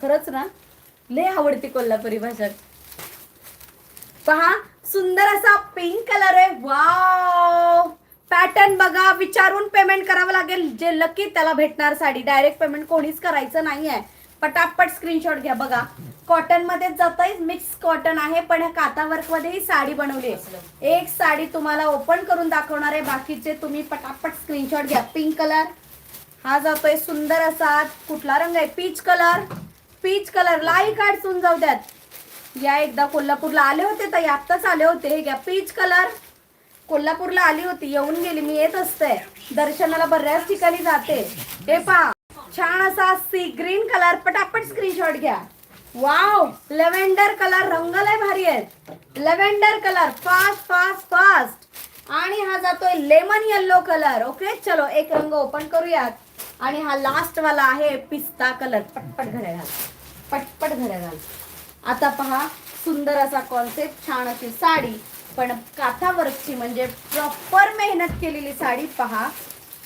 खरंच ना, लय आवडती कोल्हापुरी भाषा. पहा, सुंदर असा पिंक कलर आहे. वाव, पॅटर्न बघा. विचारून पेमेंट करावं लागेल. जे लकी त्याला भेटणार साडी. डायरेक्ट पेमेंट कोणीच करायचं नाहीये. पटापट स्क्रीनशॉट घ्या. बघा, कॉटन मध्ये जातंय, मिक्स कॉटन आहे, पण ह्या काथा वर्क मध्ये ही साडी बनवली आहे. एक साडी तुम्हाला ओपन करून दाखवणार आहे. बाकीचे तुम्ही पटापट स्क्रीनशॉट घ्या. पिंक कलर हा जातोय सुंदर असा. कुठला रंग आहे? Peach colour. पीच कलर लाई काढून जाऊ द्यात. या एकदा कोल्हापूरला आले होते ताई, आत्ताच आले होते. हे घ्या, पीच कलर. कोल्हापूरला आली होती, येऊन गेली. मी येत असते दर्शनाला, बऱ्याच ठिकाणी जाते. हे पहा, छान असा सी ग्रीन कलर. पटापट स्क्रीनशॉट घ्या. Wow, lavender colour. रंग लय भारी आहेत. Lavender colour. Fast fast fast. आणि हा जातोय लेमन येल्लो कलर. ओके, चलो एक रंग ओपन करूयात. आणि हा लास्ट वाला आहे पिस्ता कलर. पटपट घड्या घाल, पटपट घड्या घाल. आता पहा, सुंदर असा कॉन्सेप्ट, छान अशी साडी, पण काथा वर्कची, म्हणजे प्रॉपर मेहनत केलेली साडी. पहा,